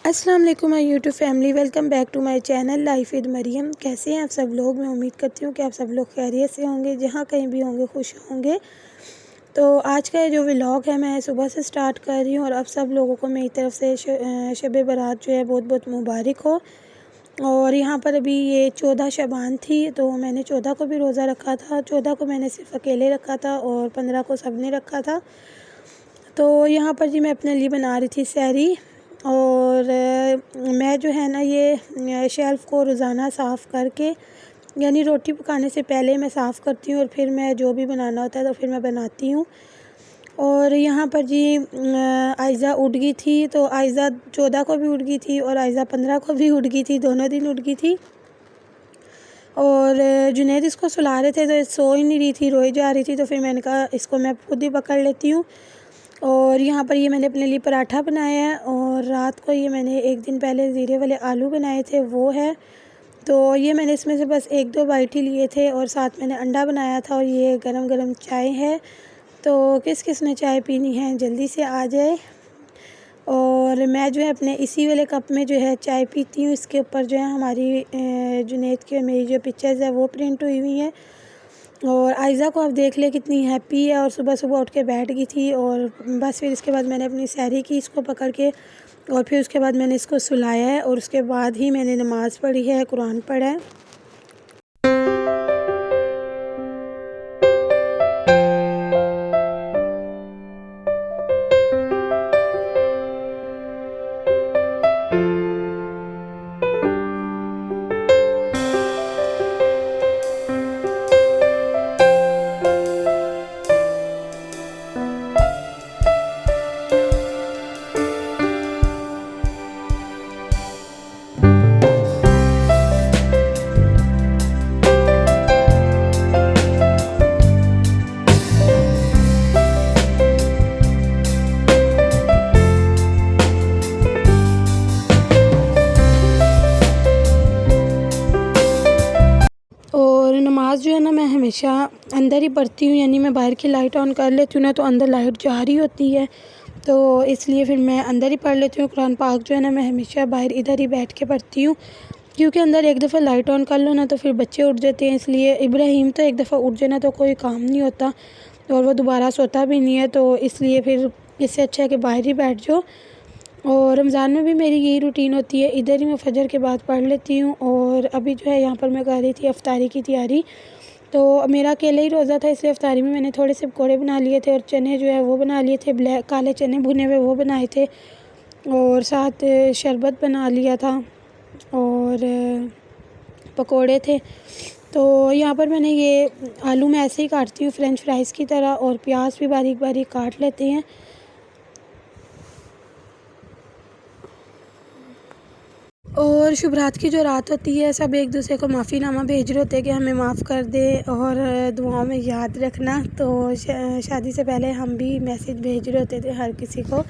अस्सलाम वालेकुम my YouTube family, welcome back to my channel life with Maryam. कैसे हैं आप सब लोग? मैं उम्मीद करती हूँ कि आप सब लोग खैरियत से होंगे, जहाँ कहीं भी होंगे खुश होंगे। तो आज का जो व्लॉग है मैं सुबह से स्टार्ट कर रही हूँ और अब सब लोगों को मेरी तरफ से शब बारात जो है बहुत बहुत मुबारक हो। और यहाँ पर अभी ये 14 शबान थी, तो मैंने 14 को भी रोज़ा रखा था। 14 को मैंने सिर्फ अकेले रखा था और 15 को सब ने रखा था। तो यहाँ पर जी मैं अपने लिए बना रही थी सहरी। और मैं जो है ना ये शेल्फ़ को रोज़ाना साफ़ करके, यानी रोटी पकाने से पहले मैं साफ़ करती हूँ और फिर मैं जो भी बनाना होता है तो फिर मैं बनाती हूँ। और यहाँ पर जी आयज़ा उठ गई थी, तो आयज़ा 14 को भी उठ गई थी और आयज़ा 15 को भी उठ गई थी, दोनों दिन उठ गई थी। और जुनैद इसको सुला रहे थे तो सो ही नहीं रही थी, रोई जा रही थी। तो फिर मैंने कहा इसको मैं खुद ही पकड़ लेती हूँ। और यहाँ पर ये मैंने अपने लिए पराठा बनाया है और रात को ये मैंने एक दिन पहले ज़ीरे वाले आलू बनाए थे, वो है। तो ये मैंने इसमें से बस 1-2 बाइट ही लिए थे और साथ मैंने अंडा बनाया था। और ये गरम गरम चाय है, तो किस किस ने चाय पीनी है जल्दी से आ जाए। और मैं जो है अपने इसी वाले कप में जो है चाय पीती हूँ। इसके ऊपर जो है हमारी जुनैद की और मेरी जो पिक्चर्स है वो प्रिंट हुई हुई हैं। और आयज़ा को आप देख ले कितनी हैप्पी है, और सुबह सुबह उठ के बैठ गई थी। और बस फिर इसके बाद मैंने अपनी सहरी की इसको पकड़ के, और फिर उसके बाद मैंने इसको सुलाया है और उसके बाद ही मैंने नमाज़ पढ़ी है, कुरान पढ़ा है। और नमाज़ जो है ना मैं हमेशा अंदर ही पढ़ती हूँ, यानी मैं बाहर की लाइट ऑन कर लेती हूँ ना तो अंदर लाइट जा रही होती है, तो इसलिए फिर मैं अंदर ही पढ़ लेती हूँ। कुरान पाक जो है ना मैं हमेशा बाहर इधर ही बैठ के पढ़ती हूँ, क्योंकि अंदर एक दफ़ा लाइट ऑन कर लो ना तो फिर बच्चे उठ जाते हैं। इसलिए इब्राहिम तो एक दफ़ा उठ जाए ना तो कोई काम नहीं होता और वो दोबारा सोता भी नहीं है, तो इसलिए फिर इससे अच्छा है कि बाहर ही बैठ जाओ। और रमज़ान में भी मेरी यही रूटीन होती है, इधर ही मैं फ़जर के बाद पढ़ लेती हूँ। और अभी जो है यहाँ पर मैं कर रही थी अफ्तारी की तैयारी। तो मेरा अकेले ही रोज़ा था, इसलिए अफ्तारी में मैंने थोड़े से पकौड़े बना लिए थे और चने जो है वो बना लिए थे, ब्लैक काले चने भुने हुए वो बनाए थे, और साथ शरबत बना लिया था और पकौड़े थे। तो यहाँ पर मैंने ये आलू मैं ऐसे ही काटती हूँ फ़्रेंच फ्राइज़ की तरह, और प्याज भी बारीक बारीक काट लेते हैं। और शुभ रात की जो रात होती है सब एक दूसरे को माफ़ीनामा भेज रहे होते हैं कि हमें माफ़ कर दे और दुआओं में याद रखना। तो शादी से पहले हम भी मैसेज भेज रहे होते थे हर किसी को,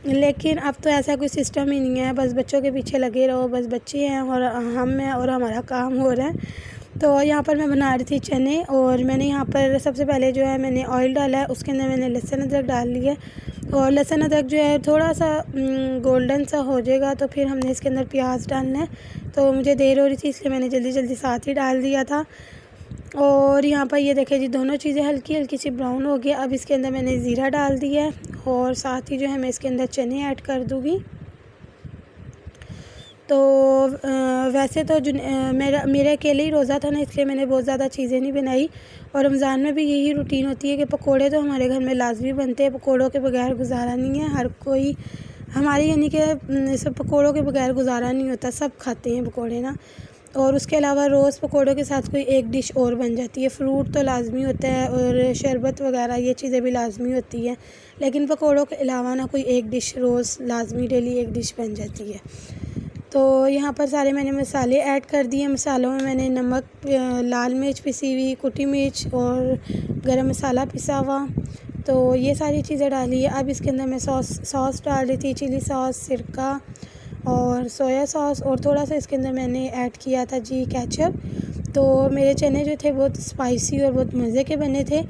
लेकिन अब तो ऐसा कोई सिस्टम ही नहीं है। बस बच्चों के पीछे लगे रहो, बस बच्चे हैं और हम हैं और हमारा काम हो रहा है। तो यहाँ पर मैं बना रही थी चने, और मैंने यहाँ पर सबसे पहले जो है मैंने ऑयल डाला है, उसके अंदर मैंने लहसुन अदरक डाल लिया है। और लहसुन अदरक जो है थोड़ा सा गोल्डन सा हो जाएगा तो फिर हमने इसके अंदर प्याज डालना है। तो मुझे देर हो रही थी इसलिए मैंने जल्दी जल्दी साथ ही डाल दिया था। और यहाँ पर ये देखिए जी दोनों चीज़ें हल्की हल्की सी ब्राउन हो गई। अब इसके अंदर मैंने ज़ीरा डाल दिया है और साथ ही जो है मैं इसके अंदर चने ऐड कर दूँगी। तो वैसे तो मेरा अकेले ही रोज़ा था ना, इसलिए मैंने बहुत ज़्यादा चीज़ें नहीं बनाई। और रमज़ान में भी यही रूटीन होती है कि पकोड़े तो हमारे घर में लाजमी बनते हैं, पकोड़ों के बगैर गुजारा नहीं है। हर कोई हमारे यानी कि सब पकोड़ों के बगैर गुजारा नहीं होता, सब खाते हैं पकोड़े ना। और उसके अलावा रोज़ पकोड़ों के साथ कोई एक डिश और बन जाती है। फ़्रूट तो लाजमी होता है और शरबत वगैरह ये चीज़ें भी लाजमी होती हैं, लेकिन पकोड़ों के अलावा ना कोई एक डिश रोज़ लाजमी डेली एक डिश बन जाती है। तो यहाँ पर सारे मैंने मसाले ऐड कर दिए। मसालों में मैंने नमक, लाल मिर्च पिसी हुई, कुटी मिर्च और गरम मसाला पिसा हुआ, तो ये सारी चीज़ें डाली है। अब इसके अंदर मैं सॉस डाल रही थी, चिली सॉस, सिरका और सोया सॉस, और थोड़ा सा इसके अंदर मैंने ऐड किया था जी केचप। तो मेरे चने जो थे बहुत स्पाइसी और बहुत मज़े के बने थे।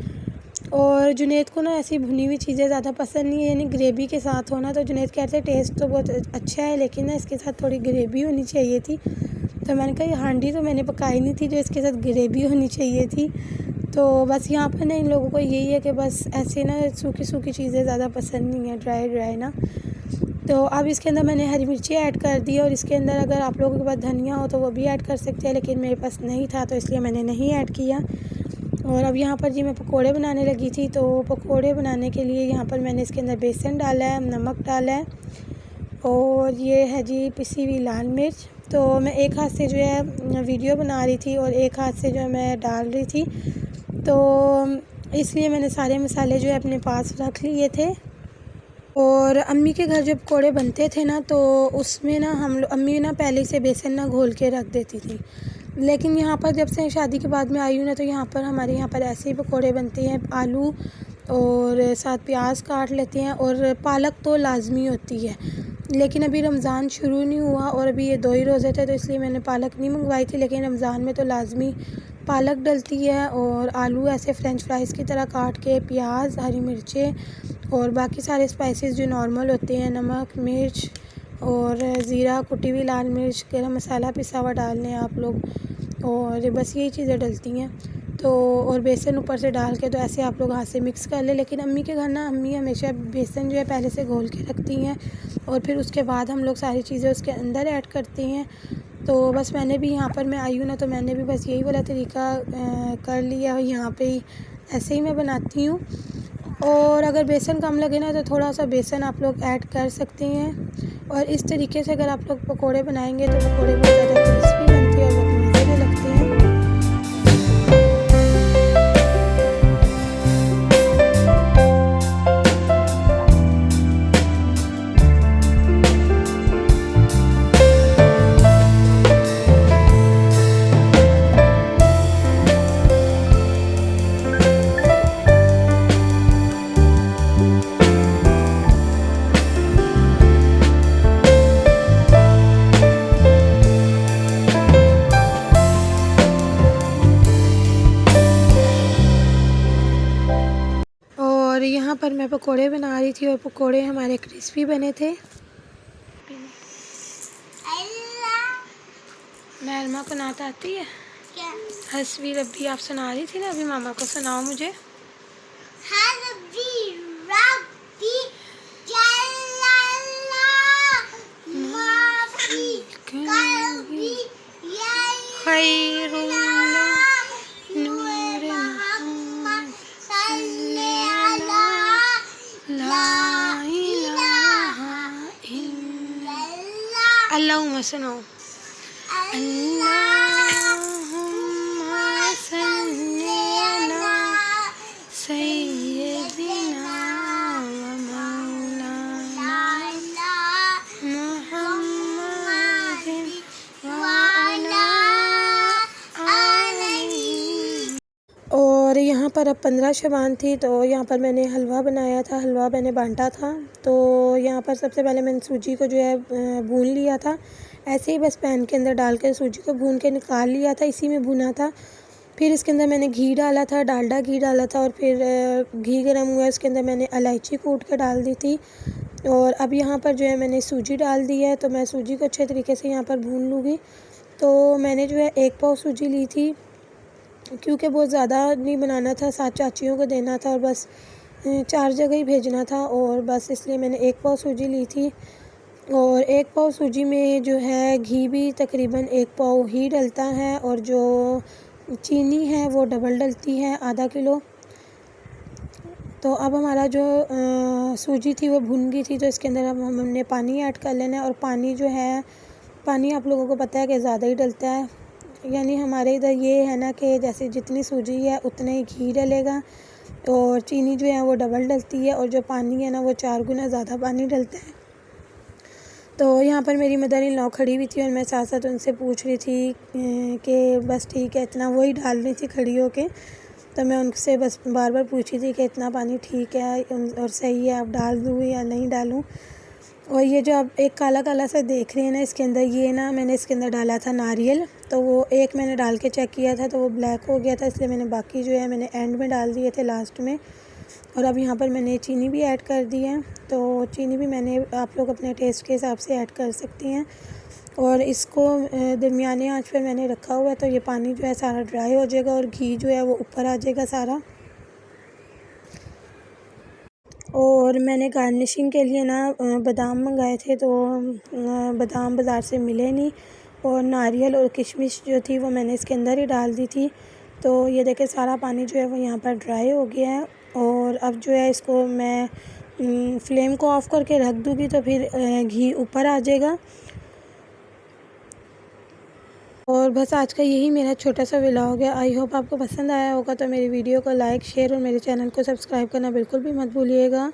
और जुनैद को ना ऐसी भुनी हुई चीज़ें ज़्यादा पसंद नहीं है, यानी ग्रेवी के साथ होना। तो जुनैद कहते हैं टेस्ट तो बहुत अच्छा है लेकिन ना इसके साथ थोड़ी ग्रेवी होनी चाहिए थी। तो मैंने कहा ये हांडी तो मैंने पकाई नहीं थी जो इसके साथ ग्रेवी होनी चाहिए थी। तो बस यहाँ पर ना इन लोगों को यही है कि बस ऐसे ना सूखी सूखी चीज़ें ज़्यादा पसंद नहीं है, ड्राई ड्राई ना। तो अब इसके अंदर मैंने हरी मिर्ची ऐड कर दी और इसके अंदर अगर आप लोगों के पास धनिया हो तो वो भी ऐड कर सकते हैं, लेकिन मेरे पास नहीं था तो इसलिए मैंने नहीं ऐड किया। और अब यहाँ पर जी मैं पकोड़े बनाने लगी थी। तो पकोड़े बनाने के लिए यहाँ पर मैंने इसके अंदर बेसन डाला है, नमक डाला है और ये है जी पिसी हुई लाल मिर्च। तो मैं एक हाथ से जो है वीडियो बना रही थी और एक हाथ से जो है मैं डाल रही थी, तो इसलिए मैंने सारे मसाले जो है अपने पास रख लिए थे। और अम्मी के घर जब पकोड़े बनते थे ना तो उसमें ना अम्मी ना पहले से बेसन ना घोल के रख देती थी, लेकिन यहाँ पर जब से शादी के बाद में आई हूँ ना तो यहाँ पर हमारे यहाँ पर ऐसे ही पकोड़े बनते हैं। आलू और साथ प्याज काट लेते हैं और पालक तो लाजमी होती है, लेकिन अभी रमज़ान शुरू नहीं हुआ और अभी ये 2 ही रोज़े थे तो इसलिए मैंने पालक नहीं मंगवाई थी, लेकिन रमज़ान में तो लाजमी पालक डलती है। और आलू ऐसे फ्रेंच फ्राइज़ की तरह काट के, प्याज, हरी मिर्चें और बाकी सारे स्पाइसेस जो नॉर्मल होते हैं, नमक, मिर्च और ज़ीरा, कुटी हुई लाल मिर्च, गरम मसाला पिसा हुआ डाल लें आप लोग, और बस यही चीज़ें डलती हैं। तो और बेसन ऊपर से डाल के तो ऐसे आप लोग हाथ से मिक्स कर लें। लेकिन अम्मी के घर ना अम्मी हमेशा बेसन जो है पहले से घोल के रखती हैं और फिर उसके बाद हम लोग सारी चीज़ें उसके अंदर ऐड करते हैं। तो बस मैंने भी यहाँ पर मैं आई हूँ ना तो मैंने भी बस यही वाला तरीका कर लिया और यहाँ पे ही ऐसे ही मैं बनाती हूँ। और अगर बेसन कम लगे ना तो थोड़ा सा बेसन आप लोग ऐड कर सकते हैं। और इस तरीके से अगर आप लोग पकोड़े बनाएंगे तो पकोड़े बहुत ज़्यादा क्रिस्पी बनते हैं और बहुत मज़े में लगते हैं। और यहाँ पर मैं पकोड़े बना रही थी और पकोड़े हमारे क्रिस्पी बने थे। महरमा को नात आती है क्या? हसबी रब्बी आप सुना रही थी ना, अभी मामा को सुनाओ मुझे। अल्लाहुम्मा सुनाओ। अल्लाहुम्मा सल्ली अला सय्यिदिना व मौलाना मुहम्मदिन व अला आलिहि। और यहाँ पर अब 15 शबान थी तो यहाँ पर मैंने हलवा बनाया था, हलवा मैंने बांटा था। तो यहाँ पर सबसे पहले मैंने सूजी को जो है भून लिया था, ऐसे ही बस पैन के अंदर डाल कर सूजी को भून के निकाल लिया था, इसी में भुना था। फिर इसके अंदर मैंने घी डाला था, डालडा घी डाला था और फिर घी गर्म हुआ इसके अंदर मैंने इलायची कूट के डाल दी थी। और अब यहाँ पर जो है मैंने सूजी डाल दी है, तो मैं सूजी को अच्छे तरीके से यहाँ पर भून लूँगी। तो मैंने जो है 1 पाव सूजी ली थी, क्योंकि बहुत ज़्यादा नहीं बनाना था, 7 चाचियों को देना था और बस 4 जगह ही भेजना था, और बस इसलिए मैंने 1 पाव सूजी ली थी। और 1 पाव सूजी में जो है घी भी तकरीबन 1 पाव ही डलता है और जो चीनी है वो डबल डलती है, आधा किलो। तो अब हमारा जो सूजी थी वो भुन गई थी, तो इसके अंदर अब हमने पानी ऐड कर लेना है। और पानी जो है, पानी आप लोगों को पता है कि ज़्यादा ही डलता है, यानी हमारे इधर ये है ना कि जैसे जितनी सूजी है उतना ही घी डलेगा और चीनी जो है वो डबल डलती है और जो पानी है ना वो 4 गुना ज़्यादा पानी डलता है। तो यहाँ पर मेरी मदर इन लॉ खड़ी हुई थी और मैं साथ साथ उनसे पूछ रही थी कि बस ठीक है, इतना वही डाल रही थी खड़ी होके। तो मैं उनसे बस बार बार पूछी थी कि इतना पानी ठीक है और सही है, अब डाल दूँ या नहीं डालूँ। और ये जो आप एक काला काला सा देख रहे हैं ना, इसके अंदर ये ना मैंने इसके अंदर डाला था नारियल। तो वो एक मैंने डाल के चेक किया था तो वो ब्लैक हो गया था, इसलिए मैंने बाकी जो है मैंने एंड में डाल दिए थे, लास्ट में। और अब यहाँ पर मैंने चीनी भी ऐड कर दी है। तो चीनी भी मैंने, आप लोग अपने टेस्ट के हिसाब से ऐड कर सकती हैं। और इसको दरमियाने आंच पर मैंने रखा हुआ है। तो ये पानी जो है सारा ड्राई हो जाएगा और घी जो है वो ऊपर आ जाएगा सारा। और मैंने गार्निशिंग के लिए ना बादाम मंगाए थे, तो बादाम बाज़ार से मिले नहीं। और नारियल और किशमिश जो थी वो मैंने इसके अंदर ही डाल दी थी। तो ये देखें सारा पानी जो है वो यहाँ पर ड्राई हो गया है। और अब जो है इसको मैं फ्लेम को ऑफ़ करके रख दूँगी, तो फिर घी ऊपर आ जाएगा। और बस आज का यही मेरा छोटा सा व्लॉग है। आई होप आपको पसंद आया होगा। तो मेरी वीडियो को लाइक, शेयर और मेरे चैनल को सब्सक्राइब करना बिल्कुल भी मत भूलिएगा।